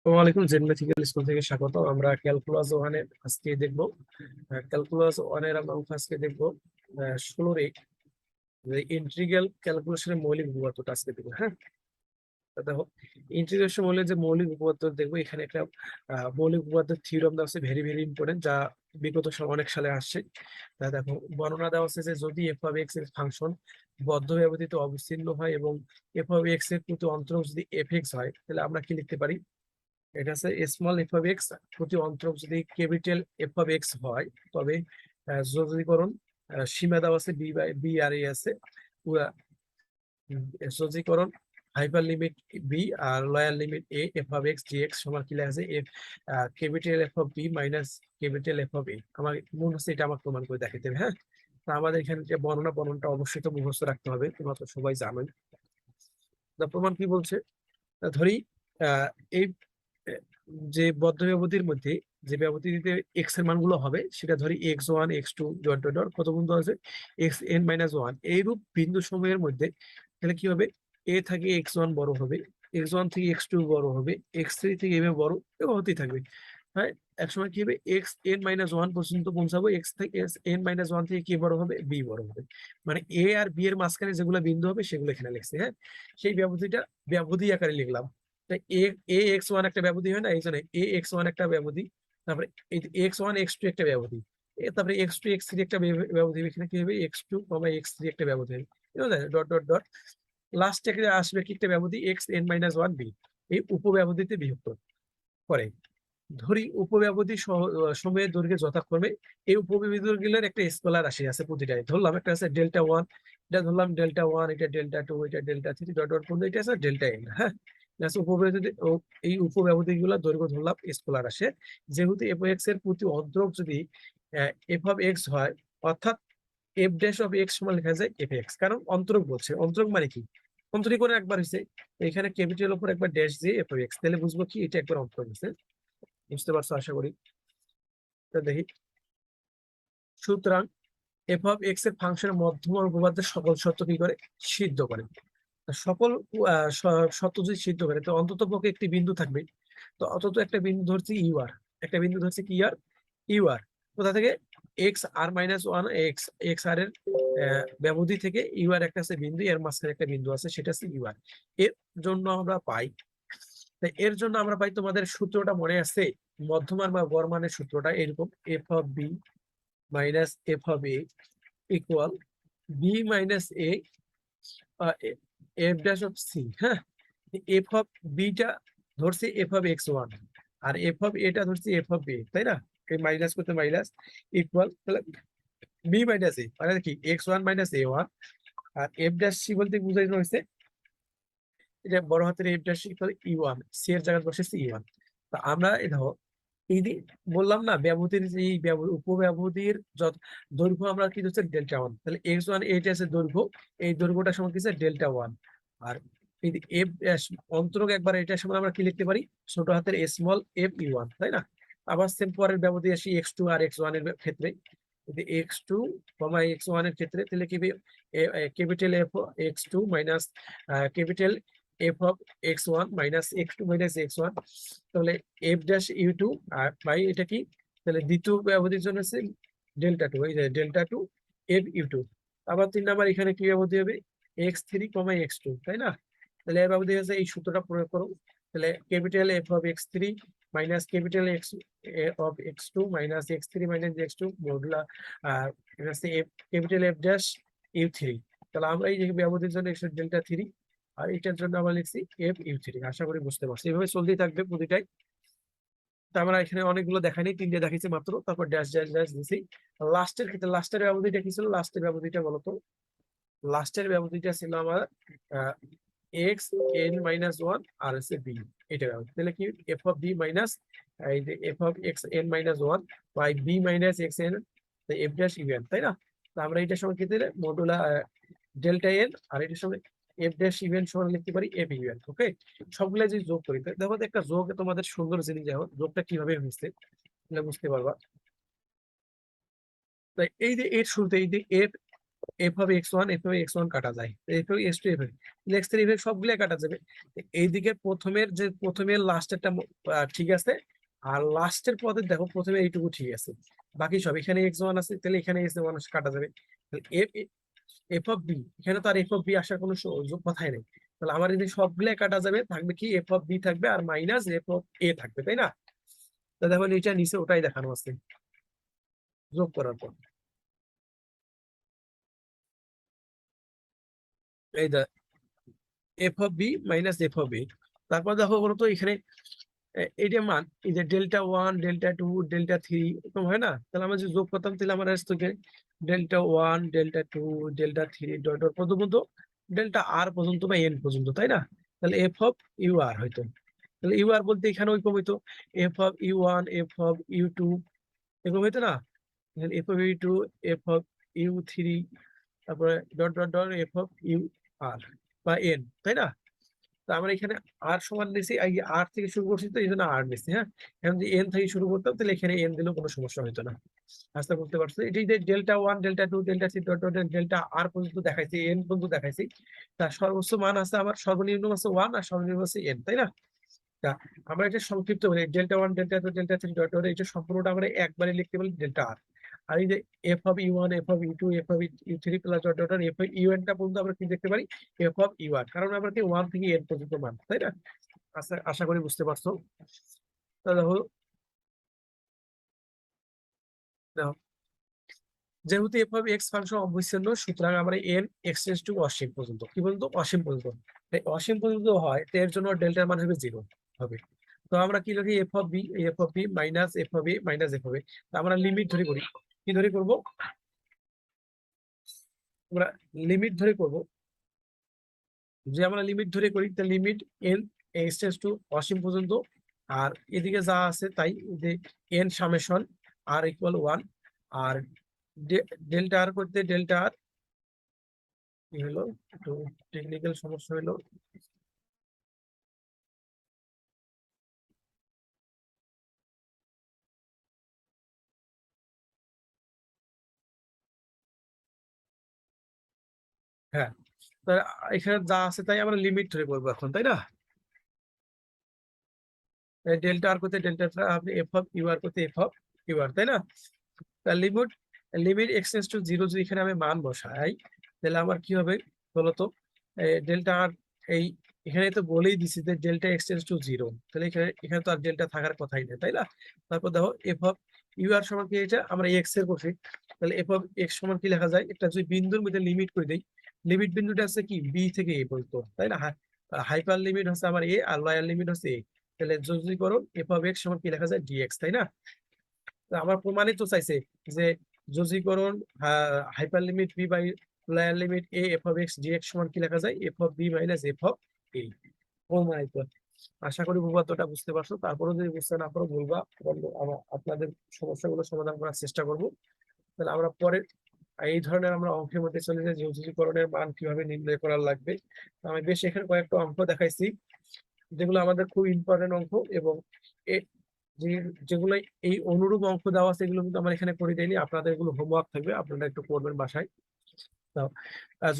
ওয়ালাইকুম mathematical school থেকে স্বাগত। আমরা ক্যালকুলাস ওয়ানের আজকে দেখবো। ক্যালকুলাস ওয়ানের আমরা আজকে দেখবো 16 ইন্টিগ্রাল ক্যালকুলেশনের মৌলিক উপপাদ্যটা আজকে দেখবো। হ্যাঁ, তো দেখো, ইন্টিগ্রেশন বলে যে মৌলিক উপপাদ্য দেখবো। এখানে একটা মৌলিক উপপাদ্যের থিওরেম দেওয়া আছে, ভেরি ভেরি ইম্পর্টেন্ট, যা বিগত অনেক সালে আসছে। তা দেখো, বর্ণনা দেওয়া আছে যে যদি এফ অফ এক্স এর ফাংশন বদ্ধ ব্যবধিতে অবিচ্ছিন্ন হয় এবং এফ অফ এক্স এর প্রতি অন্তরক যদি এফ এক্স হয়, তাহলে আমরা কি লিখতে পারি? এটা আছে স্মল এফ অফ এক্স প্রতি অন্তরক যদি ক্যাপিটাল এফ অফ এক্স হয়, তবে যোজনীকরণ সীমা দেওয়া আছে বি বাই বি আর এ আছে। যোজনীকরণ হাইপার লিমিট বি আর lower limit A F of x dx সমান কি লেখা আছে? F capital F of B minus capital F of A. আমার মনে হচ্ছে এটা আমার প্রমাণ করে দেখাতে হবে। হ্যাঁ, তা আমাদের এখানে যে বর্ণনাটা অবশ্যই তো মুখস্থ রাখতে হবে, তোমরা তো সবাই জানোই। প্রমাণ কি বলছে? ধরি এই যে বদ্ধ ব্যবধির মধ্যে যে ব্যবধিতে এক্স এর মানগুলো হবে, সেটা ধরি x1 x2 dot dot dot কত বিন্দু আছে? xn-1 এইরূপ বিন্দু সমূহের মধ্যে তাহলে কি হবে? a থেকে x1 বড় হবে, x1 থেকে x2 বড় হবে, x3 থেকে এভাবে বড় এবং হতেই থাকবে। হ্যাঁ, একসময় কি হবে? xn-1 পর্যন্ত পৌঁছাবো, x থেকে n-1 থেকে কি বড় হবে? b বড় হবে। মানে a আর b এর মাঝখানে যেগুলো বিন্দু হবে সেগুলো এখানে লিখছি। হ্যাঁ, সেই ব্যবধিটা ব্যবধি আকারে লিখলাম। এ এক্স ওয়ান একটা ব্যবধি হয় না, এই জন্য এ এক্স ওয়ান একটা ব্যবধি, তারপরে এক্স ওয়ান এক্স টু একটা ব্যবধি, তারপরে এক্স টু এক্স থ্রি একটা ব্যবধি, এখানে কি হবে? X two comma x three একটা ব্যবধি হবে, ডট ডট ডট। লাস্টে আসবে কি একটা ব্যবধি? X n minus one B, এই উপব্যবধিতে বিভক্ত করে। ধরি উপব্যবধি সময়ের দৈর্ঘ্যে যথাক্রমে এই উপব্যবধিগুলোর একটা স্কেলার রাশি আছে প্রতিটাই। ধরলাম একটা আছে ডেল্টা ওয়ান, এটা ধরলাম ডেল্টা ওয়ান, এটা ডেল্টা টু, এটা ডেল্টা থ্রি, ডট ডট পর্যন্ত এটা আছে ডেল্টা এন। হ্যাঁ, উপব্যবধি এই উপব্যবধি গুলো দৈর্ঘ্য ধরলাম স্কেলার আসে। যেহেতু এফ এক্স এর প্রতি অন্তরক যদি এফ অফ এক্স হয়, অর্থাৎ এফ ড্যাশ অফ এক্স সমান লেখা যায় এফ এক্স, কারণ অন্তরক বলছে। অন্তরক মানে কি? অন্তরীকরণ একবার হয়েছে, এখানে ক্যাপিটাল উপর একবার ড্যাশ দিয়ে এফ অফ এক্স, তাহলে বুঝবো কি এটা একবার অন্তরক হয়েছে। বুঝতে পারছো আশা করি। দেখি, সুতরাং এফ অফ এক্স এর ফাংশনের মধ্যমা উপপাদ্যের সকল শর্ত কি করে? সিদ্ধ করে। সকল শর্ত যদি সিদ্ধ করে, তো অন্তত পক্ষে একটি বিন্দু থাকবে। তো অন্তত একটা বিন্দু ধরছি ইউ আর, একটা বিন্দু ধরছি কি আর? You r. কোথা থেকে? X r minus one, x x r এর ব্যবধি থেকে ইউ আর একটা আছে বিন্দু, এর মাঝখানে একটা বিন্দু আছে, সেটা হচ্ছে ইউ আর। এর জন্য আমরা পাই, তাই এর জন্য আমরা পাই, তোমাদের সূত্রটা মনে আছে? মধ্যমান বা গড় মানের সূত্রটা এরকম, f of B minus F of a equal b minus a f dash of c. হ্যাঁ, এফ অফ বিটা ধরছি এফ অফ এক্স ওয়ান, আর এফ অফ এটা ধরছি এফ অফ এ, তাই না? এই মাইনাস করতে মাইনাস ইকুয়াল, তাহলে বি মাইনাস এ মানে কি? X one minus a one. আর এফ ড্যাশ সি বলতে বুঝাইনো হয়েছে এটা বড় হাতের f dash equal e one, c এর জায়গায় বসেছে ই ওয়ান। তো আমরা দেখো, এই যে বললাম না, ব্যবধির যে এই উপব্যবধির যত দৈর্ঘ্য আমরা কি হচ্ছে ডেল্টা ওয়ান, তাহলে এক্স ওয়ান এইটা আছে দৈর্ঘ্য, এই দৈর্ঘ্যটা সমান কি ডেল্টা ওয়ান। আর এই এফ অন্তরক একবার এটার সমান আমরা কি লিখতে পারি? ছোট হাতের স্মল এফ ই ওয়ান, তাই না? আবার সেম পরের ব্যবধি আসি এক্স টু আর এক্স ওয়ান এর ক্ষেত্রে। যদি x two comma x one এর ক্ষেত্রে, তাহলে কি capital F x two minus capital F of x one minus x two minus x one, তাহলে এফ ড্যাশ ইউ টু আর বাই এটা কি? তাহলে দ্বিতীয় ব্যবধির জন্য আছে ডেল্টা টু, এই যে delta two f u two. আবার 3 নাম্বার এখানে কি ব্যবধি হবে? X three comma x two, তাই না? তাহলে এর ব্যবধি আছে, এই সূত্রটা প্রয়োগ করো। তাহলে capital F of x three minus capital x of x two minus x three minus x two modulo F capital F dash u three. তাহলে আমরা এই যে ব্যবধির জন্য ডেল্টা থ্রি, আর এটার জন্য আমরা লিখছি এফ ইউ থ্রি। আশা করি বুঝতে পারছি, এভাবে চলতেই থাকবে প্রতিটাই। তো আমরা এখানে অনেকগুলো দেখাইনি, 3টে দেখাইছি মাত্র, তারপর ড্যাশ ড্যাশ ড্যাশ দিছি। লাস্টের ক্ষেত্রে লাস্টের ব্যবধিটা কি ছিল? লাস্টের ব্যবধিটা বলতো, লাস্টের ব্যবধিটা ছিল আমার এক্স এন মাইনাস ওয়ান আর হচ্ছে বি, এটা ব্যবধি। তাহলে কি? এফ অফ বি মাইনাস এই যে F of x n minus one by b minus x n f dash u n, তাই না? তো আমরা এটার সময় কি দিলে মডুলা ডেল্টা এন, আর এটার সময় এফ ড্যাশ ইভেন সমান লিখতে পারি এফ ইভেন। ওকে, সবগুলা যদি যোগ করি, দেখো একটা যোগ তোমাদের সুন্দর জিনিস, দেখো যোগটা কিভাবে হয়েছে, তাহলে বুঝতে পারবা। তাই এই যে এর শুরুতে এই যে এফ এফ হবে x1 এফ হবে x1 কাটা যায়, এফ হবে x2 এফ হবে x3 এফ সবগুলাই কাটা যাবে। এইদিকে প্রথমের লাস্টেরটা ঠিক আছে, আর লাস্টের পদে দেখো প্রথমে এইটুকু ঠিক আছে, বাকি সব এখানে x1 আছে, তাহলে এখানে x1 কাটা যাবে। এফ এফ অফ বি, এখানে তো আর এফ অফ বি আসার কোনো কথাই নেই, তাহলে আমার এই সবগুলাই কাটা যাবে, থাকবে কি এফ অফ বি থাকবে আর মাইনাস এফ অফ এ থাকবে, তাই না? তো দেখো নিচে নিচে ওটাই দেখানো আছে যোগ করার পর। এই F of B minus F of A, তারপর দেখো বলতো এখানে এইটা মান, এই যে ডেল্টা 1 ডেল্টা 2 ডেল্টা 3 এরকম হয় না, তাহলে আমরা যদি যোগ করতাম তাহলে আমার আসতো কি delta 1 delta 2 delta 3 dot dot পর্যন্ত ডেল্টা আর পর্যন্ত বা এন পর্যন্ত, তাই না? তাহলে এফ অফ ইউ আর হয়তো, তাহলে ইউ আর বলতে এখানে ওইরকম হইতো f of u one F of u two এরকম হইতো না, f of u two F of ইউ3, তারপরে dot dot dot F of u r বা এন, তাই না? তো আমরা এখানে আর সমান নিয়েছি, আর থেকে শুরু করছি তো এই জন্য আর নিচ্ছি। হ্যাঁ, এখন যদি এন থেকে শুরু করতাম তাহলে এখানে এন দিলেও কোনো সমস্যা হতো না। আশা করতে পারছো এটি যে delta 1 delta 2 delta 3 dot dot delta r পর্যন্ত দেখাইছি, এন পর্যন্ত দেখাইছি, তার সর্বোচ্চ মান আছে আমার, সর্বনিম্ন আছে 1 আর সর্বনিম্ন আছে এন, তাই না? তা আমরা এটা সংক্ষিপ্ত বলি delta 1 delta 2 delta 3 dot dot, এটা সম্পূর্ণটা আমরা একবারে লিখতে বলি ডেল্টা আর। আর এই যে F of u one F of u two F of ইউ3 plus dot dot F of u n টা পর্যন্ত আমরা কি দেখতে পারি এফ অফ ইউ1, কারণ আমরা কি 1 থেকে এন পর্যন্ত মান, তাই না? আশা আশা করি বুঝতে পারছো। তাহলে দেখো, যেহেতু এফ অফ এক্স ফাংশন অবিচ্ছিন্ন, সুতরাং আমরা এন এক্সটেন্স টু অসীম পর্যন্ত, কি পর্যন্ত? অসীম পর্যন্ত। তাই অসীম পর্যন্ত হয়, তো এর জন্য ডেল্টার মান হবে 0 হবে। তো আমরা কি লিখি F of B minus F of A minus F of A, আমরা লিমিট ধরে করি, কি ধরে করব? আমরা লিমিট ধরে করব, যে আমরা লিমিট ধরে করি তা লিমিট এন এক্সটেন্স টু অসীম পর্যন্ত, আর এদিকে যা আছে তাই, যে এন সামেশন আর ইকুয়াল 1, আর ডেল্টা আর করতে ডেল্টা আর কি হলো, একটু টেকনিক্যাল সমস্যা হলো। হ্যাঁ, তা এখানে যা আছে তাই আমরা লিমিট ধরে বলবো এখন, তাই না? ডেল্টা আর করতে ডেল্টা, আপনি এফ অফ ইউ আর করতে এফ অফ ইউ আর, তাই না? তা লিমিট লিমিট এক্সটেন্স টু 0 যদি এখানে আমি মান বসাই, তাহলে আমার কি হবে বলতো? ডেল্টা আর এই এখানে তো বলেই দিছি যে ডেল্টা এক্সটেন্স টু 0, তাহলে এখানে এখানে তো আর ডেল্টা থাকার কথাই নেই, তাই না? তারপর দেখো এফ অফ ইউ আর সমান কি, এটা আমরা এক্স এর করছি, তাহলে এফ অফ এক্স সমান কি লেখা যায়, একটা যদি বিন্দুর মধ্যে লিমিট করে দেই, লিমিট বিন্দুটা আছে কি বি থেকে এ পর্যন্ত, তাই না? হাইপার লিমিট হচ্ছে আমার এ আর লোয়ার লিমিট হচ্ছে এ, তাহলে যদি করো এফ অফ এক্স সমান কি লেখা যায় ডিএক্স, তাই না? তো আমার প্রমাণিত চাইছে যে যোজীকরণ hyper limit B by lower limit A F of x dx সমান কি লেখা যায় F of B minus F of A, প্রমাণিত। আশা করি উপপাদ্যটা বুঝতে পারছো, তারপরেও যদি বুঝতে না পারো বলবা, আপনাদের সমস্যাগুলো সমাধান করার চেষ্টা করব। তাহলে আমরা পরে এই ধরনের আমরা অঙ্কের মধ্যে চলে যাই, যোজীকরণের মান কিভাবে নির্ণয় করা লাগবে। আমি বেশ এখানে কয়েকটা অঙ্ক দেখাইছি যেগুলো আমাদের খুব ইম্পর্টেন্ট অঙ্ক, এবং যেগুলো এই অনুরূপ অঙ্ক দেওয়া আছে এগুলো কিন্তু আমার এখানে করে দেয়নি, আপনাদের এগুলো হোমওয়ার্ক থাকবে, আপনারা একটু করবেন বাসায়।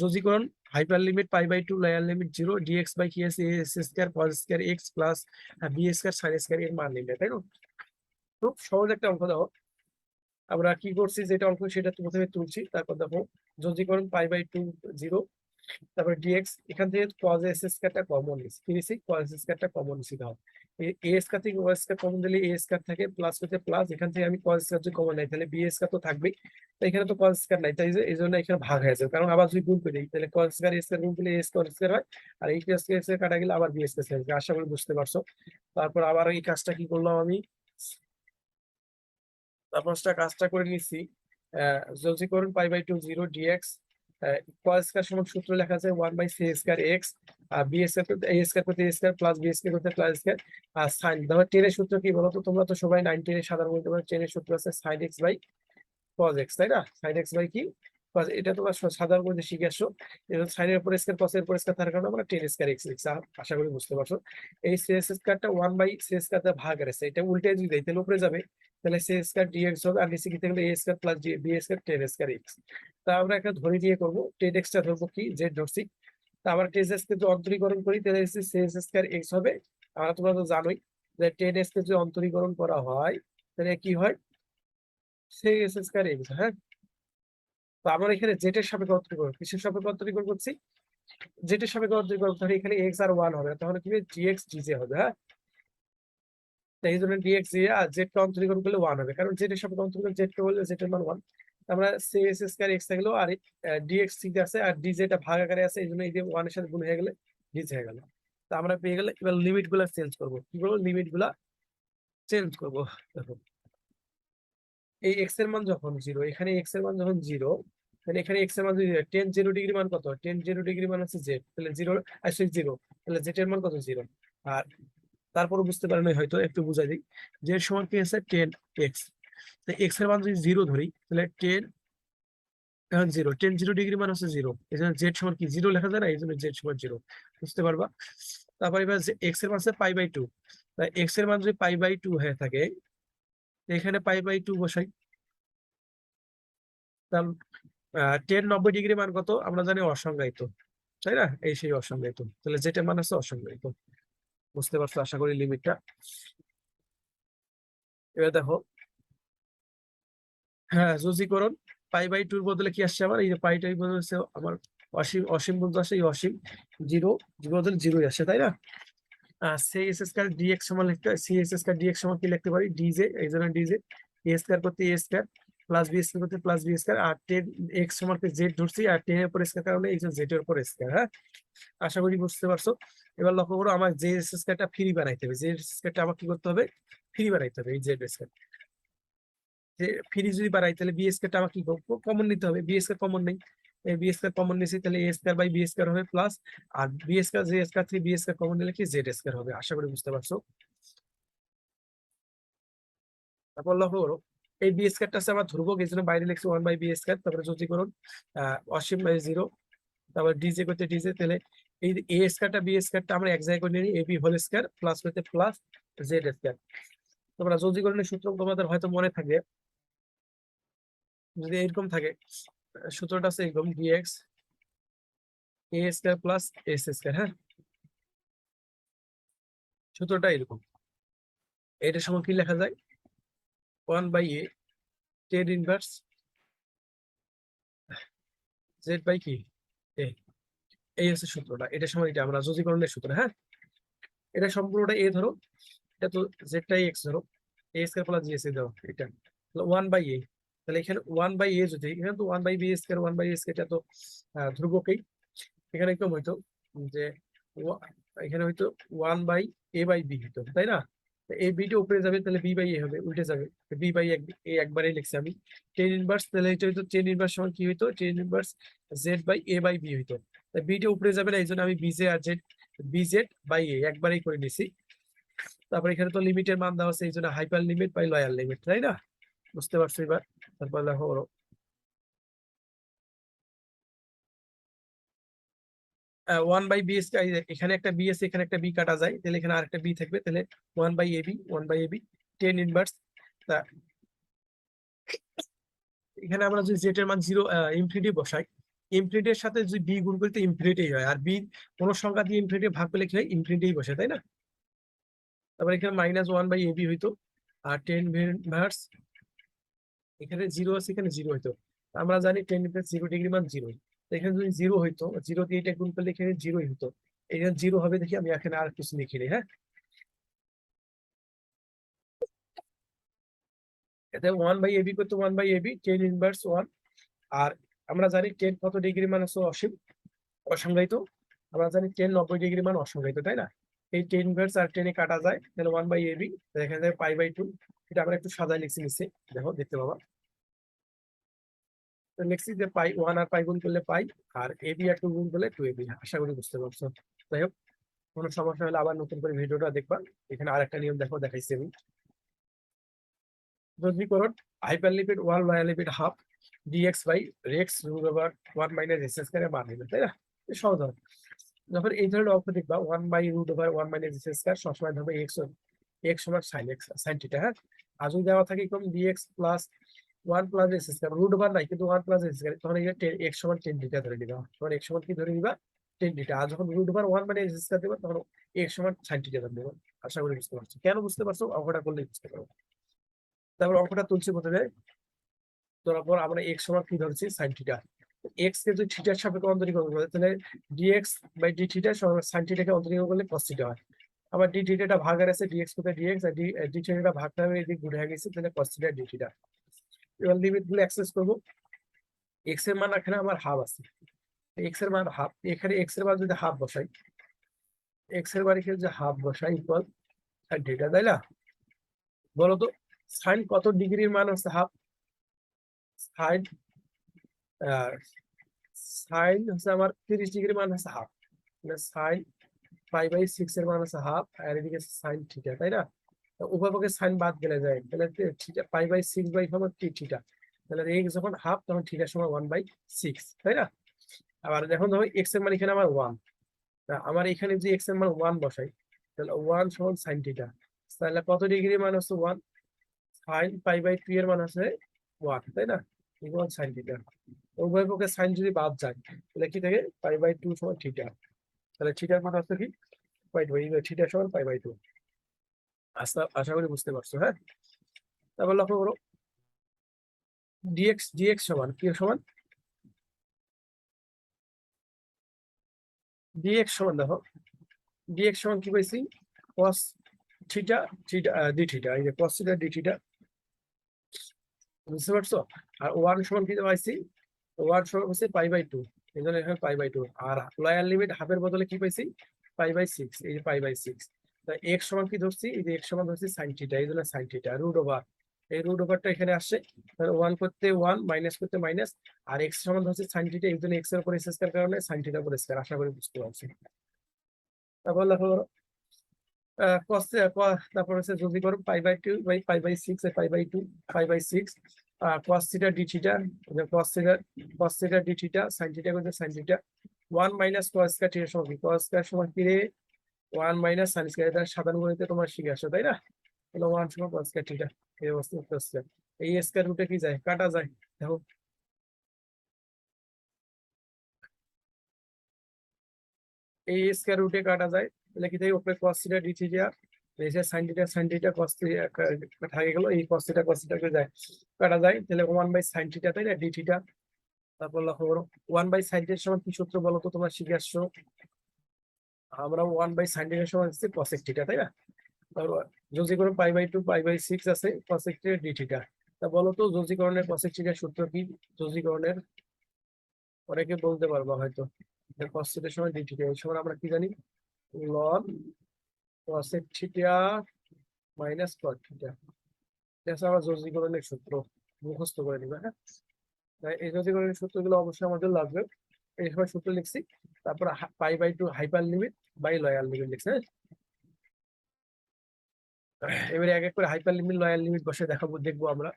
যোজীকরণ hyper limit pi by 2 lower limit 0 dx by কি আছে A square cos square x plus B square sine square এর মান নির্ণয়, তাই না? খুব সহজ একটা অঙ্ক দাও। আমরা কি করছি, যেটা অঙ্ক সেটা প্রথমে তুলছি, তারপর দেখো যোজীকরণ পাই বাই 2 0, তারপর ডিএক্স, এখান থেকে cos এ স্কয়ারটা কমন নিছি, কি নিছি cos স্কয়ারটা কমন নিছি। দাও এ স্কয়ার থেকে ও স্কয়ার কমন দিলে এ স্কয়ার থাকে, প্লাস করতে প্লাস, এখান থেকে আমি cos স্কয়ার যদি কমন নাই তাহলে বি স্কয়ার তো থাকবেই, তো এখানে তো cos স্কয়ার নাই, তাই এই জন্য এখানে ভাগ হয়ে যাবে, কারণ আবার যদি গুণ করে দিই তাহলে cos স্কয়ার স্কয়ার গুণ করলে এ স্কয়ার স্কয়ার হয়, আর এই স্কয়ার স্কয়ার কাটা গেলে আবার বি স্কয়ার স্কয়ার। আশা করি বুঝতে পারছো। তারপর আবার এই কাজটা কি করলাম আমি, তারপর কাজটা করে নিচ্ছি, যোজীকরণ pi by 2 0 dx cos square সমান সূত্র লেখা যায় 1 বাই সি স্কয়ার এক্স, আর বি স্কয়ার করতে এ স্কয়ার করতে A square plus B square করতে প্লাস স্কয়ার, আর সাইন দেখো টেনের সূত্র কি বলতো, তোমরা তো সবাই 9 টেনের সাধারণ বলতে পারো, টেনের সূত্র আছে সাইন এক্স বাই cos এক্স, তাই না? সাইন এক্স বাই কি এটা তোমার সাধারণ গণিতে শিখে আসছো। সাইনের উপর স্কয়ার কসের উপর স্কয়ার থাকার কারণে আমরা টেন স্কয়ার এক্স লিখছি। আশা করি বুঝতে পারছো। এই সি স্কয়ারটা 1 বাই সি স্কয়ার দ্বারা ভাগ আছে, এটা উল্টে যদি দেই তাহলে উপরে যাবে, তাহলে সি স্কয়ার ডিএক্স হবে, আর নিচে কি থাকবে A square plus B square tan square x. তা আমরা একটা ধরে দিয়ে করবো, টেন এক্সটা ধরবো কি জেড ধরছি। তা আমরা টেন এক্স কে যদি অন্তরীকরণ করি তাহলে সি স্কয়ার এক্স হবে। আর তোমরা তো জানোই যে টেন এক্স কে যদি অন্তরীকরণ করা হয় তাহলে কি হয়, সি স্কয়ার এক্স। হ্যাঁ, তো আমরা এখানে জেড এর সাপেক্ষে অন্তরীকরণ, কিসের সাপেক্ষে অন্তরীকরণ করছি, জেড এর সাপেক্ষে অন্তরীকরণ, তাহলে এখানে এক্স আর ওয়ান হবে, তাহলে কি জিএক্স ডিজে হবে। হ্যাঁ, তো এই জন্য ডিএক্স দিয়ে আর জেড কে অন্তরীকরণ করলে ওয়ান হবে, কারণ জেড এর সাপেক্ষে অন্তরীকরণ জেড কে বললে জেড এর মান ওয়ান। আমরা সি এস স্কয়ার এক্স থাকলো, আর ডিএক্স সি আছে, আর ডিজে টা ভাগ আকারে আছে, এই জন্য এই যে ওয়ান এর সাথে গুণ হয়ে গেলে ডিজে হয়ে গেল। তো আমরা পেয়ে গেলে এবার লিমিট গুলা চেঞ্জ করবো, কি করবো, লিমিট গুলা চেঞ্জ করবো। দেখো এই এক্স এর মান যখন জিরো, এখানে এক্স এর মান যখন জিরো, তাহলে এখানে এক্স এর মান যদি টেন জিরো ডিগ্রি মান কত, টেন জিরো ডিগ্রি মান হচ্ছে জেড, তাহলে জিরো আসলে জিরো, তাহলে জেড এর মান কত, জিরো। আর তারপরে বুঝতে পারেন হয়তো, একটু বুঝাই দিই। জেড সমান কি আছে, টেন এক্স। তো এক্স এর মান যদি জিরো ধরি তাহলে টেন, এখন জিরো, টেন জিরো ডিগ্রি মান হচ্ছে জিরো, এই জন্য জেড সমান কি জিরো লেখা যায় না, এই জন্য জেড সমান জিরো। বুঝতে পারবা। তারপর এবার এক্স এর মান আছে পাই বাই টু, তাই এক্স এর মান যদি পাই বাই টু হয়ে থাকে, এখানে পাই বাই টু বসাই। তাহলে টেন 90 ডিগ্রি মান কত আমরা জানি, অসংজ্ঞায়িত, তাই না, এই সেই অসংজ্ঞায়িত, তাহলে যেটা মান আছে অসংজ্ঞায়িত। বুঝতে পারছো আশা করি লিমিটটা। এবার দেখো, হ্যাঁ যোজীকরণ, পাই বাই টুর বদলে কি আসছে আমার, এই যে পাইটাই বদলে হচ্ছে আমার অসীম, অসীম বলতে আসছে এই অসীম, জিরো জিরো বদলে জিরোই আসে, তাই না। সি এস স্কয়ার ডিএক্স সমান লিখতে, সি এস স্কয়ার ডিএক্স সমান কি লিখতে পারি, ডিজে, এই জন্য ডিজে, এ স্কয়ার করতে A square plus B square করতে প্লাস বি স্কয়ার, আর টেন এক্স সমান জেড ধরছি, আর টেন এর উপর স্কয়ার কারণে এই যে জেড এর উপর স্কয়ার। হ্যাঁ, আশা করি বুঝতে পারছো। এবার লক্ষ্য করো, আমার যে স্কয়ারটা ফ্রি বানাইতে হবে, যে স্কয়ারটা আমার কি করতে হবে, ফ্রি বানাইতে হবে, এই জেড স্কয়ার। যে ফ্রি যদি বানাই তাহলে বি স্কয়ারটা আমার কি কমন নিতে হবে, বি স্কয়ার কমন নেই, এই বি স্কয়ার কমন নিছি, তাহলে এ স্কয়ার বাই বি স্কয়ার হবে প্লাস, আর বি স্কয়ার জে স্কয়ার থেকে বি স্কয়ার কমন নিলে কি জেড স্কয়ার হবে। আশা করি বুঝতে পারছো। তারপর লক্ষ্য করো, এই বি স্কয়ারটা আছে আমার ধ্রুবক, এই জন্য বাইরে লিখছি ওয়ান বাই বি স্কয়ার, তারপরে যোজীকরণ অসীম বাই জিরো, তারপর ডিজে করতে ডিজে, তাহলে এই এ স্কয়ারটা বি স্কয়ারটা আমরা এক জায়গায় করে নিই, A B whole square plus করতে প্লাস জেড স্কয়ার। তোমরা যোজীকরণের সূত্র তোমাদের হয়তো মনে থাকবে, যদি এরকম থাকে, সূত্রটা আছে এরকম, dx a square plus s square. হ্যাঁ, সূত্রটা এরকম, এটার সময় কি লেখা যায়, one by a tan inverse z by কি এ, এই হচ্ছে সূত্রটা, এটার সময় এটা আমরা যোজীকরণের সূত্র। হ্যাঁ, এটা সম্পূর্ণটা এ ধরো, এটা তো জেডটাই এক্স ধরো, এ স্কয়ার প্লাস জি এস দাও, এটা ওয়ান বাই এ, তাহলে এখানে ওয়ান বাই এ, যদি এখানে তো one by b square, one by a square, এটা তো ধ্রুবকই, এখানে একদম হইতো যে এখানে হয়তো one by a by b হতো, তাই না। এই বিটা উপরে যাবে তাহলে বি বাই এ হবে, উল্টে যাবে, বি বাই এ একবারে লিখছি আমি। টেন ইনভার্স, তাহলে এটা হইতো টেন ইনভার্স সমান কি হইতো, tan inverse z by a by b হইতো। বিটা উপরে যাবে না, এই জন্য আমি বিজে আর জেড, বিজেড বাই এ একবারেই করে নিছি। তারপর এখানে তো লিমিটের মান দেওয়া আছে, এই জন্য upper limit by lower limit, তাই না। বুঝতে পারছো এবার। তারপর দেখো ওয়ান বাই বি, এখানে একটা বি আছে, এখানে একটা বি কাটা যায়, তাহলে এখানে আরেকটা বি থাকবে, তাহলে one by a b, one by a b tan inverse. তা এখানে আমরা যদি জেড এর মান জিরো ইনফিনিটি বসাই, ইনফিনিটির সাথে যদি বি গুণ করি তো ইনফিনিটি হয়, আর বি কোন সংখ্যা দিয়ে ইনফিনিটি ভাগ পেলে কি হয়, ইনফিনিটি বসে, তাই না। তারপর এখানে minus one by a b হইতো, আর টেন ইনভার্স, এখানে জিরো আছে, এখানে জিরো হইতো, আমরা জানি টেন ইনভার্স জিরো ডিগ্রি মান জিরো, এখানে যদি জিরো হইতো, জিরো দিয়ে এটা গুণ করলে এখানে জিরোই হতো, এখানে জিরো হবে, দেখি আমি এখানে আর কিছু লিখি নিই। হ্যাঁ, এতে ওয়ান বাই এবি করতে one by AB tan inverse one, আর আমরা জানি টেন কত ডিগ্রি মান হচ্ছে অসীম, অসংজ্ঞায়িত, আমরা জানি টেন 90 ডিগ্রি মান অসংজ্ঞায়িত, তাই না। এই টেন ইনভার্স আর টেনে কাটা যায়, তাহলে ওয়ান বাই এবি, এখানে যায় পাই বাই টু, এটা আমরা একটু সাজায় লিখছি নিচে, দেখো দেখতে পাবা। তো লিখছি যে পাই ওয়ান আর পাই গুণ করলে পাই, আর এবি আর টু গুণ করলে টু এবি। আশা করি বুঝতে পারছো। যাই হোক, কোনো সমস্যা হলে আবার নতুন করে ভিডিওটা দেখবা। এখানে আরেকটা নিয়ম দেখো, দেখাইছি আমি। যোজীকরণ, hyper limit one lower limit half, dx by রেক্স রুট ওভার 1 মাইনাস এক্স স্কয়ারের মান হবে, তাই না? সহজ হবে। যখন এই ধরনের অঙ্ক দেখবা 1 by root over 1 minus x square সবসময় ধরবে এক্স সমান সাইন এক্স সাইন থিটা, হ্যাঁ। আর যদি দেওয়া থাকে এরকম dx plus 1 plus x square root over নাই কিন্তু 1 প্লাস এক্স স্কয়ার, তখন এক্স সমান টেন থিটা ধরে নিবা। তখন এক্স সমান কি ধরে নিবা? Tan theta. আর যখন রুট ওভার 1 মানে এক্স স্কয়ার দেবা তখন এক্স সমান সাইন থিটা ধরে নিবা। আশা করি বুঝতে পারছো। কেন বুঝতে পারছো? অঙ্কটা করলে বুঝতে পারো। তারপর অঙ্কটা তুলছি প্রথমে, তোলার পর আমরা এক্স সমান কি ধরছি? Sine theta. এক্স কে যদি থিটার সাপেক্ষে অন্তরীকরণ করে তাহলে ডিএক্স বাই ডি থিটা সমান সাইন থিটাকে অন্তরীকরণ করলে cos থিটা হয়। আবার ডি থিটাটা ভাগের আছে, ডিএক্স কোথায় ডিএক্স, আর ডি থিটাটা ভাগটা হয়ে এদিকে ঘুরে গেছে, তাহলে cos থিটা ডি থিটা। এবার লিমিট গুলো অ্যাক্সেস করবো। এক্স এর মান এখানে আমার হাফ আছে, এক্স এর মান হাফ, এখানে এক্স এর মান যদি হাফ বসাই, এক্স এর মান এখানে যদি হাফ বসাই ইকুয়াল সাইন থিটা, তাই না? বলতো সাইন কত ডিগ্রির মান হচ্ছে হাফ? সাইন সাইন হচ্ছে আমার 30 ডিগ্রি মান হচ্ছে হাফ, মানে সাইন পাই বাই 6 এর মান হচ্ছে হাফ, আর এদিকে সাইন থিটা, তাই না? উভয় পক্ষে সাইন বাদ গেলে যায়, তাহলে থিটা পাই বাই 6 বাই সমান থিটা, তাহলে এক্স যখন হাফ তখন থিটার সমান 1 বাই 6, তাই না? আবার যখন ধরো এক্স এর মান এখানে আমার 1, আমার এখানে যদি এক্স এর মান 1 বসাই তাহলে 1 সমান সাইন থিটা, তাহলে কত ডিগ্রি মান হচ্ছে 1? সাইন পাই বাই 2 এর মান হচ্ছে 1, তাই না? Equal sine theta. উভয় পক্ষে সাইন যদি বাদ যায় তাহলে কি থাকে? পাই বাই 2 সমান থিটা, তাহলে থিটার মান হচ্ছে কি? পাই বাই থিটা সমান পাই বাই 2। আশা করি বুঝতে পারছো, হ্যাঁ। তারপর লক্ষ্য করো ডিএক্স ডিএক্স সমান কি সমান? ডিএক্স সমান দেখো, ডিএক্স সমান কি পাইছি? cos theta theta d theta, এই যে cos থিটা ডি থিটা, বুঝতে পারছো? আর 1 সমান কি পাইছি? 1 সমান হচ্ছে পাই বাই 2, এই জন্য এখানে পাই বাই 2। আর লোয়ার লিমিট হাফের বদলে কি পাইছি? পাই বাই 6, এই যে পাই বাই 6। তাই এক্স সমান কি ধরছি? এই যে এক্স সমান ধরছি সাইন থিটা, এই জন্য সাইন থিটা রুট ওভার, এই রুট ওভারটা এখানে আসছে, তাহলে 1 করতে 1 মাইনাস করতে মাইনাস, আর এক্স সমান ধরছি সাইন থিটা, এই জন্য এক্স এর উপর স্কয়ার কারণে সাইন থিটার উপর স্কয়ার। আশা করি বুঝতে পারছি। তারপর দেখো cos তারপর হচ্ছে যদি করো pi by 2 by pi by 6 এর pi by 2 pi by 6 cos theta d theta, cos theta d theta sin theta করতে sin theta 1 minus cos square theta সমান কি? cos স্কয়ার সমান কি রে? 1 মাইনাস sin স্কয়ার। এটা সাধারণ গণিতে তোমার শিখে আসো, তাই না? তাহলে 1 সমান cos স্কয়ার থিটা, এই অবস্থা উত্তর আসছে। এই স্কয়ার রুটে কি যায়? কাটা যায়। দেখো এই স্কয়ার রুটে কাটা যায়, তাহলে কি থাকে? উপরে cos থিটা ডি থিটা, নিচে sin থিটা cos থিটা থাকে গেল, এই cos থিটা কে যায় কাটা যায়, তাহলে 1 বাই sin থিটা, তাই না? D theta. তারপর লক্ষ্য করো 1 বাই sin থিটার সমান কি সূত্র বলো তো? তোমরা শিখে আসছো, আমরা 1 বাই sin থিটার সমান হচ্ছে cosec থিটা, তাই না? তারপর যোগীকরণ পাই বাই 2 পাই বাই 6 আছে, cosec থিটা ডি থিটা। তা বলো তো যোগীকরণের cosec থিটার সূত্র কি? যোগীকরণের অনেকে বলতে পারবা হয়তো, cos থিটার সমান ডি থিটা, এই সময় আমরা কি জানি? ln cosec theta minus cot theta, এটা আমার যোগীকরণের সূত্র, মুখস্থ করে নিবা, হ্যাঁ। তাই এই যোগীকরণের সূত্রগুলো অবশ্যই আমাদের লাগবে। এই সময় সূত্র লিখছি, তারপর pi by 2 upper limit by lower limit লিখছি, হ্যাঁ। এবারে এক এক করে হাইপার লিমিট লয়ার লিমিট বসে দেখাবো, দেখবো আমরা।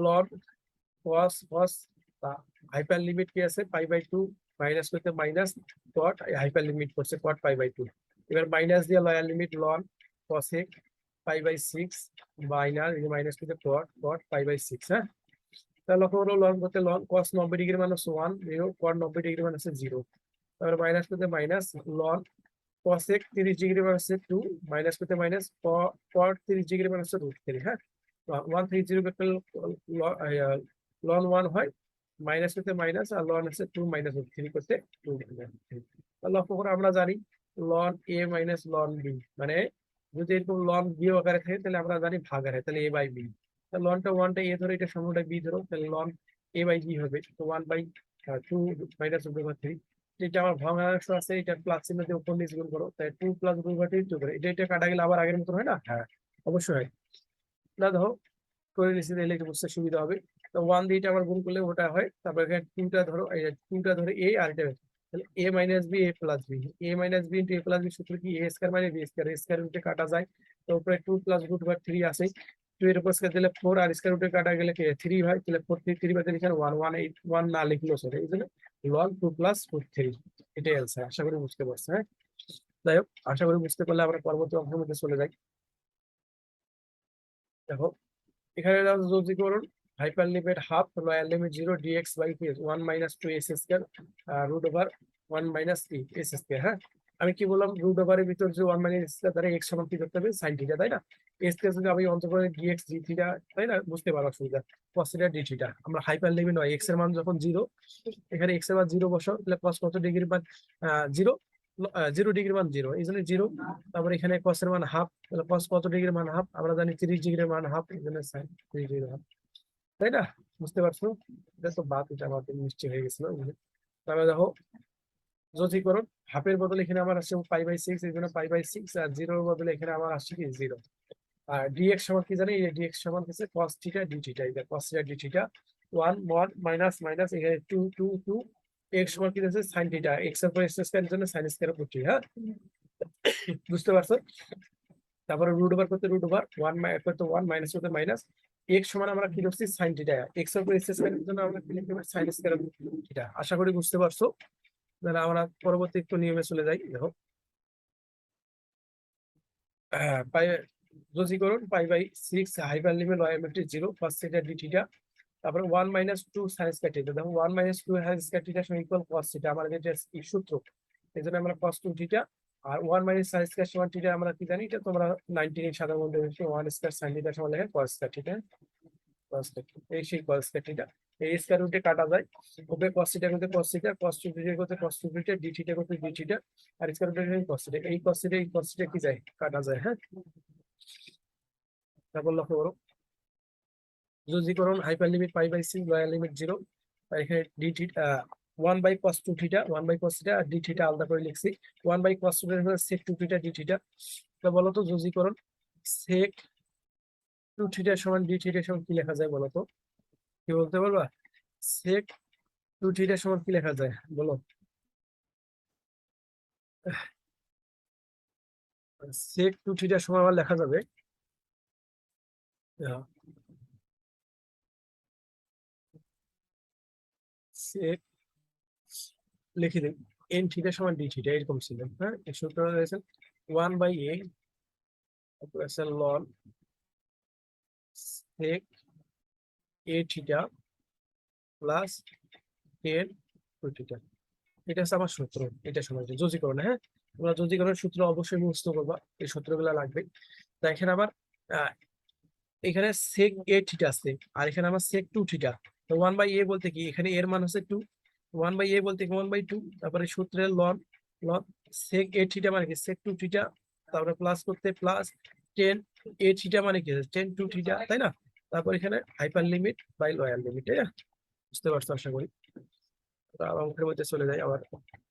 লন cos cos হাইপার লিমিট কি আছে? পাই বাই 2 মাইনাস করতে মাইনাস cot, হাইপার লিমিট করছে cot পাই বাই 2। এবার মাইনাস দিয়ে লয়ার লিমিট লন cosec পাই বাই 6 মাইনাস, এই মাইনাস করতে cot পাই বাই 6, হ্যাঁ। তাহলে লক্ষ্য করো লন করতে লন cos 90 ডিগ্রি মানে 1 0, cot 90 ডিগ্রি মানে 0। তারপরে মাইনাস করতে মাইনাস লন cosec 30 ডিগ্রি মানে 2, মাইনাস করতে মাইনাস cot 30 ডিগ্রি মানে √3, হ্যাঁ। 130 করতে লন 1 হয়, মাইনাস করতে মাইনাস, আর লন আছে 2 মাইনাস 3 করতে 2 লক্ষ্য করে আমরা জানি লন এ মাইনাস লন বি, মানে যদি এরকম লন বি আকারে থাকে তাহলে আমরা জানি ভাগ আকারে, তাহলে এ বাই বি। লনটা 1টা এ ধরো, এটা সম্পূর্ণটা বি ধরো, তাহলে লন এ বাই বি হবে, তো 1 বাই 2 মাইনাস √3। যেটা আমার ভগ্নাংশ আছে এটা প্লাস চিহ্ন দিয়ে উপর নিচে গুণ করো, তাই 2 প্লাস √3 2 করে, এটা কাটা গেলে আবার আগের মতো হয় না? হ্যাঁ অবশ্যই হয়। না দেখো করে নিচ্ছি, তাহলে একটু বুঝতে সুবিধা হবে। তো 1 দিয়ে এটা আবার গুণ করলে ওটা হয়, তারপর এখানে 2টা ধরো, এই 2টা ধরে এ, আর এটা তাহলে A minus B A plus B, A minus B into A plus B সূত্র কি? A square minus B square, square রুটে কাটা যায়, তো উপরে 2 প্লাস √3 আছে, 2 এর উপর স্কয়ার দিলে 4 আর স্কয়ার রুটে কাটা গেলে কি 3 হয়, তাহলে 4 3 বাদ দিলে এখানে 1 1 8 1 না লিখলেও চলে। এই জন্য log 2 প্লাস root 3 এটাই অ্যান্সার। আশা করি বুঝতে পারছো। হ্যাঁ, যাই হোক, আশা করি বুঝতে পারলে আমরা পরবর্তী অঙ্কের মধ্যে চলে যাই। দেখো এখানে যোগীকরণ, upper limit half, lower limit 0 dx by 1 minus 2 s square root over 1 minus e s square. হ্যাঁ, আমি কি বললাম, রুট ওভারের ভিতর যে 1 মাইনাস স্কয়ার দ্বারা x সমান কি করতে হবে, sin থিটা, তাই না? s কে যদি আমি অন্তর করে dx d থিটা, তাই না, বুঝতে পারো অসুবিধা, cos থিটা d থিটা। আমরা হাইপার লিমিট হয় x এর মান যখন 0, এখানে x এর মান 0 বসাও, তাহলে cos কত ডিগ্রি মান 0, 0 ডিগ্রি মান 0, এই জন্য 0। তারপর এখানে cos এর মান হাফ, তাহলে cos কত ডিগ্রি মান হাফ, আমরা জানি 30 ডিগ্রি মান হাফ, এই জন্য sin 30 ডিগ্রি হাফ, তাই না? বুঝতে পারছো? এটা তো বাদ, এটা আমাদের নিশ্চয় হয়ে গেছিল। তাহলে দেখো যোগীকরণ, হাফের বদলে এখানে আমার আসছে π/6, এই জন্য π/6, আর 0 এর বদলে এখানে আমার আসছে কি 0। আর dx সমান কি জানি, এই dx সমান হচ্ছে cos থিটা d থিটা, এটা cos theta d theta 1 1 minus minus এখানে 2 2 2 x সমান কি আছে sin থিটা, x এর উপর x স্কয়ার এর জন্য sin স্কয়ার উপর t। হ্যাঁ, বুঝতে পারছো? তারপরে রুট ওভার করতে রুট ওভার 1 করতে 1 মাইনাস করতে মাইনাস x সমান আমরা কি ধরছি sin থিটা, x এর উপর x স্কয়ার এর জন্য আমরা কি লিখতে পারি sin স্কয়ার থিটা। আশা করি বুঝতে পারছো। তাহলে আমরা পরবর্তী একটু নিয়মে চলে যাই। দেখো পাই যোগীকরণ, π/6 হাইপার লিমিট y এর 0 cos থিটা d থিটা, তারপরে 1 মাইনাস 2 sin স্কয়ার থিটা। দেখো 1 মাইনাস 2 sin স্কয়ার থিটা সমান ইকুয়াল cos থিটা, আমাদের এটা সূত্র, এজন্য আমরা cos 2 থিটা আর 1 মাইনাস sin স্কয়ার সমান থিটা আমরা কি জানি, এটা তোমরা 19 এর সাধারণ মধ্যে 1 স্কয়ার sin থিটা সমান লেখা cos square theta, cos theta, এই সেই cos স্কয়ার থিটা। এই স্কয়ার রুটে কাটা যায়, ওকে cos থিটা করতে cos থিটা, cos 2 থিটা করতে cos 2 থিটা, d থিটা করতে d থিটা, আর স্কয়ার রুটে cos থিটা, এই cos থিটা এই cos থিটা কি যায়, কাটা যায়। হ্যাঁ, তারপর লক্ষ্য করো যোগীকরণ, হাইপার লিমিট π/6 লোয়ার লিমিট 0, আর এখানে d theta 1 by cos 2 theta 1 by cos theta আর d থিটা আলাদা করে লিখছি, 1 by cos 2 theta sec 2 theta d theta. তো বলো তো যোগীকরণ sec 2 থিটা সমান d থিটা সমান কি লেখা যায় বলো তো, কি বলতে পারবা? sec 2 থিটা সমান কি লেখা যায় বলো? sec 2 থিটা সমান আমার লেখা যাবে sec, লিখে দিন n থিটা সমান d থিটা, এরকম ছিল। হ্যাঁ, এই সূত্রটা রয়েছে 1 by a ln sec a theta plus 10 2 theta, এটা হচ্ছে আমার সূত্র। এটা সময় যোগীকরণ। হ্যাঁ, তোমরা যোগীকরণের সূত্র অবশ্যই মুখস্থ করবা, এই সূত্রগুলো লাগবে। তা এখানে আবার আহ, এখানে sec a থিটা আছে, আর এখানে আমার sec 2 থিটা। তো 1 বাই a বলতে কি, এখানে এর মান হচ্ছে 2, 1 বাই a বলতে কি 1 বাই 2, তারপরে সূত্রের লন লন sec a থিটা মানে কি sec 2 থিটা, তারপরে প্লাস করতে প্লাস 10 a থিটা মানে কি 10 2 থিটা, তাই না? তারপর এখানে upper limit by lower limit, তাই না? বুঝতে পারছো আশা করি। অঙ্কের মধ্যে চলে যায় আবার,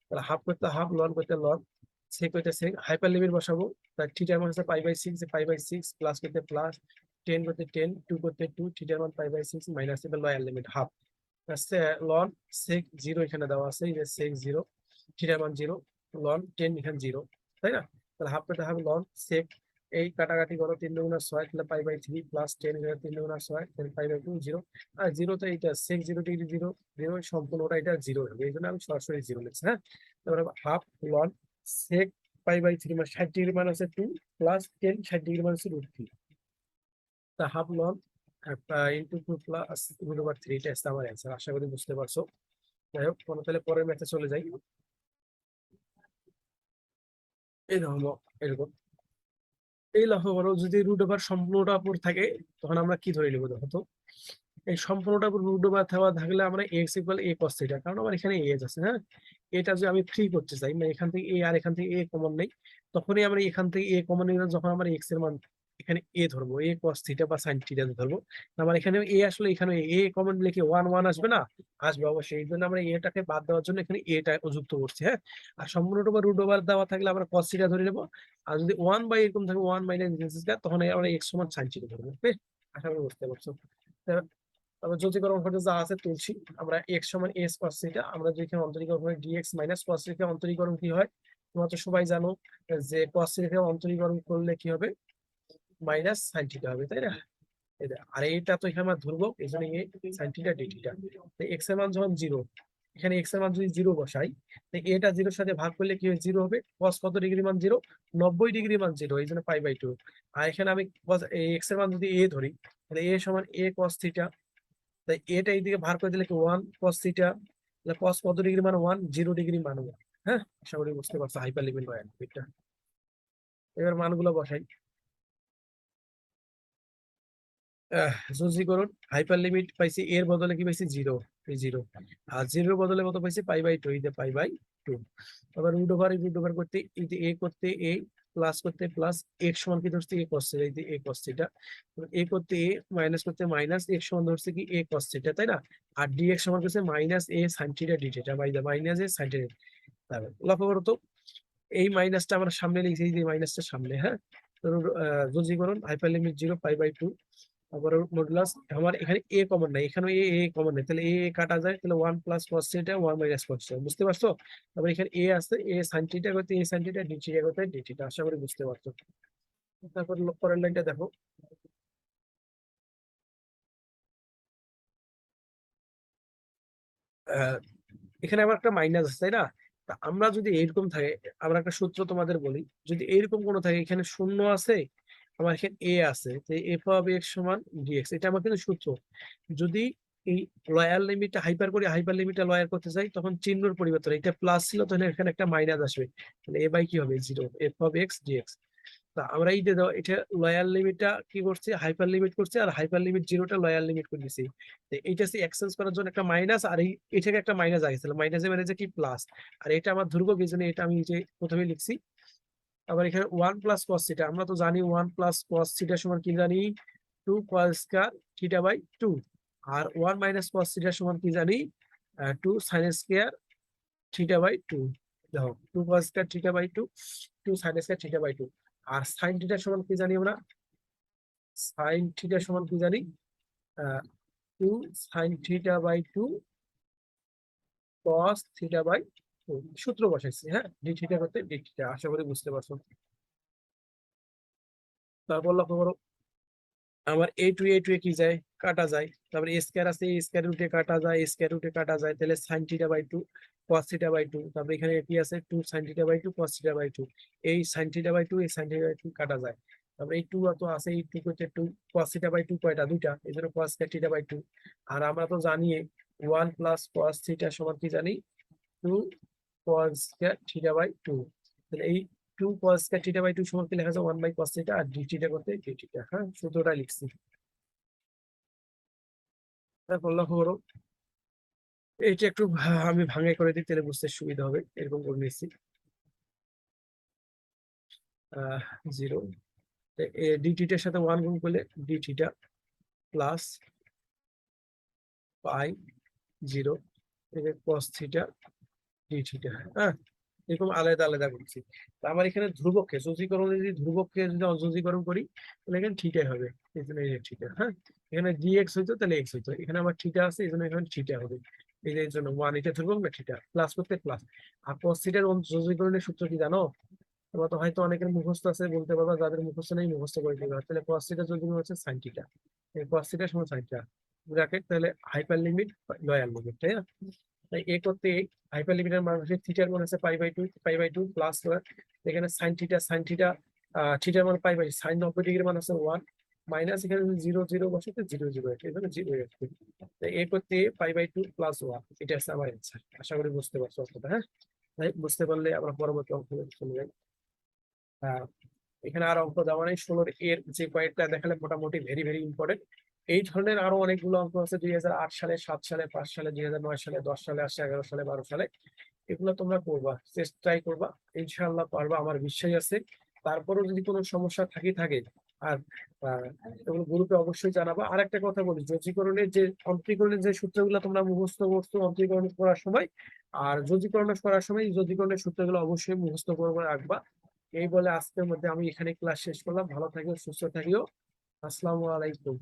তাহলে হাফ করতে হাফ, লন করতে লন, সেক করতে সেক, হাইপার লিমিট বসাবো, তার থিটার মান হচ্ছে π/6, π/6 প্লাস করতে প্লাস 10 করতে 10 2 করতে 2, থিটার মান π/6 মাইনাস এর লোয়ার লিমিট হাফ, লন সেক 0 এখানে দেওয়া আছে, এই যে সেক 0, থিটার মান 0, লন 10 এখানে 0, তাই না? তাহলে হাফ করতে হাফ লন সেক, এই কাটাকাটি করো 3 দুগুণা 6, তাহলে π/3 প্লাস 10 3 দুগুণা 6, then π/2 0, আর 0 তো এইটা সেক 0 ডিগ্রি 0 0 সম্পূর্ণটা এটা 0 হবে, এই জন্য আমি সরাসরি 0 লিখছি। হ্যাঁ, তারপরে হাফ লন সেক π/3 মানে 60 ডিগ্রি মান আছে 2 প্লাস 10 60 ডিগ্রি মান আছে √3, তা হাফ লন ইন্টু 2 প্লাস √3, এটা হচ্ছে আমার অ্যান্সার। আশা করি বুঝতে পারছো। যাই হোক, তাহলে পরের ম্যাথে চলে যাই। এরকম এরকম এই লক্ষ্য করো, যদি রুট ওভার সম্পূর্ণটা উপর থাকে তখন আমরা কি ধরে নিব, দেখো তো এই সম্পূর্ণটা উপর রুট ওভার থাকলে আমরা এক্স ইকুয়াল এ কস থিটা, কারণ আমার এখানে এজ আছে। হ্যাঁ, এটা যদি আমি ফ্রি করতে চাই, মানে এখান থেকে এ আর এখান থেকে এ কমন নেই, তখনই আমরা এখান থেকে এ কমন নিলাম, যখন আমরা এক্স এর মান এখানে এ ধরবো, এ কস থিটা বা সাইন থিটা ধরবো। আমার এখানে এ আসলে এখানে এ কমন নিলে কি 1 1 আসবে না? আসবে অবশ্যই, এই জন্য আমরা এটাকে বাদ দেওয়ার জন্য এখানে এটা যুক্ত করছি। হ্যাঁ, আর সম্পূর্ণটা বা রুট ওভার দেওয়া থাকলে আমরা কস থিটা ধরে নেবো, আর যদি 1 বাই এরকম থাকে 1 মাইনাস তখন আমরা এক্স সমান সাইন থিটা ধরবো। আশা করি বুঝতে পারছো। তারপর যোগীকরণ অঙ্কটা যা আছে তুলছি, আমরা x সমান s cos থিটা, আমরা যদি এখানে অন্তরীকরণ করি dx মাইনাস cos থিটা, অন্তরীকরণ কি হয় তোমরা তো সবাই জানো, যে cos থিটা অন্তরীকরণ করলে কি হবে মাইনাস sin থিটা হবে, তাই না? আর এটা তো এখানে আমার ধ্রুবক, এই জন্য sine theta d theta. X এর মান যখন 0, এখানে এক্স এর মান যদি 0 বসাই, এটা 0-এর সাথে ভাগ করলে কি হয়, 0 হবে। cos কত ডিগ্রি মান 0, 90 ডিগ্রি মান 0, এই জন্য π/2। আর এখানে আমি এক্স এর মান যদি a ধরি, তাহলে a সমান a cos থিটা। তাই এটা এইদিকে ভাগ করে দিলে কি 1 cos থিটা, তাহলে cos কত ডিগ্রি মান 1, 0 ডিগ্রি মান 1। হ্যাঁ, আশা করি বুঝতে পারছো হাইপার লিমিট লয়ের লিমিটটা। এবার মানগুলো বসাই। সূচীকরণ হাইপার লিমিট পাইছি, এর বদলে কি পাইছি 0, এই 0। আর 0-এর বদলে কত পাইছি π/2, এই যে π/2। আবার রুট ওভার করতে, এই যে a করতে a, প্লাস করতে প্লাস, x সমান কি ধরছি a cos থিটা, এই যে a cos থিটা। a করতে a, মাইনাস করতে মাইনাস, x সমান ধরছে কি a cos থিটা, তাই না? আর dx সমান করছে minus a sin theta d theta, by the minus a sin theta. তাহলে লক্ষ্য করো তো, এই মাইনাসটা আমরা সামনে লিখছি, এই যে মাইনাসটা সামনে। হ্যাঁ, যোজীকরণ হাইপার লিমিট 0, π/2। তারপরে মডুলাস, আমার এখানে এ কমন নাই, এখানে এ কমন নাই, তাহলে এ কাটা যায়, তাহলে 1 plus cos theta 1 minus cos theta, বুঝতে পারছো? তারপরে এখানে এ আছে, এ sin থিটা করতে এ sin থিটা, ডি থিটা করতে ডি থিটা, আশা করি বুঝতে পারছো। তারপর পরের লাইনটা দেখো। আহ, এখানে আবার একটা মাইনাস আছে, তাই না? তা আমরা যদি এরকম থাকে, আমরা একটা সূত্র তোমাদের বলি, যদি এরকম কোনো থাকে, এখানে শূন্য আছে, আমার এখানে এ আছে, তো এফ অফ এক্স সমান ডিএক্স, এটা আমার কিন্তু সূত্র। যদি এই লয়ার লিমিটটা হাইপার করি, হাইপার লিমিটটা লয়ার করতে চাই, তখন চিহ্নর পরিবর্তন, এটা প্লাস ছিল, তাহলে এখানে একটা মাইনাস আসবে, তাহলে এ বাই কি হবে 0, এফ অফ এক্স ডিএক্স। তা আমরা এই যে এটা লয়ার লিমিটটা কি করছি, হাইপার লিমিট করছি, আর হাইপার লিমিট 0টা লয়ার লিমিট করে দিছি। তো এইটা এক্সচেঞ্জ করার জন্য একটা মাইনাস, আর এই থেকে একটা মাইনাস আগে ছিল, মাইনাসে মানে যে কি প্লাস। আর এটা আমার ধ্রুবক, এই জন্য এটা আমি যে প্রথমে লিখছি। আবার এখানে 1 প্লাস cos থিটা, আমরা তো জানি 1 প্লাস cos থিটা সমান কি জানি, 2 cos স্কয়ার থিটা বাই 2। আর 1 মাইনাস cos থিটা সমান কি জানি, 2 sin স্কয়ার থিটা বাই 2। দেখো 2 cos square theta by 2, 2 sin square theta by 2। আর sin থিটা সমান কি জানি আমরা, sin থিটা সমান কি জানি, 2 sin theta by 2 cos theta by 2, সূত্র বসাইছি। হ্যাঁ, ডি থিটা করতে ডি থিটা, আশা করি বুঝতে পারছো। তারপর লক্ষ্য করো, আমার এ টু এ কি যায়, কাটা যায়। তারপরে এ স্কয়ার আছে, এ স্কয়ার রুটে কাটা যায়, এ স্কয়ার রুটে কাটা যায়, তাহলে sin theta by 2 cos theta by 2। তারপরে এখানে কি আছে, 2 sin theta by 2 cos theta by 2। এই sin থিটা বাই 2, এই sin থিটা বাই 2 কাটা যায়। তারপরে এই 2 তো আছে, এই 2 করতে 2 cos থিটা বাই 2 কয়টা, দুইটা, এই জন্য cos স্কয়ার থিটা বাই 2। আর আমরা তো জানি 1 প্লাস cos থিটা সমান কি জানি, 2 cos স্কয়ার থিটা বাই 2। তাহলে এই 2 cos স্কয়ার থিটা বাই 2 সমান কি লেখা যায়, 1 বাই cos থিটা, আর ডি থিটা করতে ডি থিটা। হ্যাঁ, সূত্রটা লিখছি। তারপর লক্ষ্য করো, এইটা একটু আমি ভাঙে করে দিই, তাহলে বুঝতে সুবিধা হবে, এরকম করে নিচ্ছি। 0, ডি থিটার সাথে 1 গুণ করলে ডি থিটা প্লাস পাই 0, cos থিটা ডি থিটা। হ্যাঁ, এরকম আলাদা আলাদা করছি। তা আমার এখানে ধ্রুবককে যোজীকরণে, যদি ধ্রুবককে যদি অযোজীকরণ করি, তাহলে এখানে থিটাই হবে, এই জন্য এই থিটা। হ্যাঁ, এখানে ডিএক্স হইতো, তাহলে এক্স হইতো, এখানে আমার থিটা আছে, এই জন্য এখানে থিটা হবে। এই যে এর জন্য 1, এটা ধ্রুবক না থিটা, প্লাস করতে প্লাস। আর cos থিটার যোজীকরণের সূত্র কি জানো? তোমরা তো হয়তো অনেকের মুখস্থ আছে, বলতে পারবা, যাদের মুখস্থ নেই মুখস্থ করে দিবা। তাহলে cos থিটা যোজীকরণ হচ্ছে sin থিটা, এই cos থিটা সমান sin থিটা ব্র্যাকেট, তাহলে হাইপার লিমিট লয়ার লিমিট, তাই না? তাই এ করতে হাইপার লিমিটের মান হচ্ছে, থিটার মান হচ্ছে π/2 প্লাস এখানে sin থিটা থিটার মান π/2, sin 90 ডিগ্রি মান হচ্ছে 1, মাইনাস এখানে 0 0 বসাতে 0 0 এখানে 0 আসবে। তাই এ করতে π/2 প্লাস 1, এটা হচ্ছে আমার অ্যান্সার। আশা করি বুঝতে পারছো অঙ্কটা। হ্যাঁ, তাই বুঝতে পারলে আমরা পরবর্তী অঙ্ক চলে যাই। আহ, এখানে আর অঙ্ক দেওয়া নেই, 16 এর যে কয়েকটা দেখালে মোটামুটি ভেরি ভেরি ইম্পর্টেন্ট। এই ধরনের আরো অনেকগুলো অঙ্ক আছে, 2008 সালে, 7 সালে, 5 সালে, 2009 সালে, 10 সালে আসছে, 11 সালে, 12 সালে। এগুলো তোমরা করবা, চেষ্টাই করবা, ইনশাআল্লাহ পারবা, আমার বিশ্বাস আছে। তারপরেও যদি কোনো সমস্যা থাকে, আর এগুলো গ্রুপে অবশ্যই জানাবা। আর একটা কথা বলি, যোজীকরণের যে অন্তরীকরণের যে সূত্রগুলো তোমরা মুখস্থ করছো অন্তরীকরণ করার সময়, আর যোজীকরণ করার সময় এই যোজীকরণের সূত্রগুলো অবশ্যই মুখস্থ করে রাখবা। এই বলে আজকের মধ্যে আমি এখানে ক্লাস শেষ করলাম। ভালো থাকিও, সুস্থ থাকিও। আসসালামু আলাইকুম।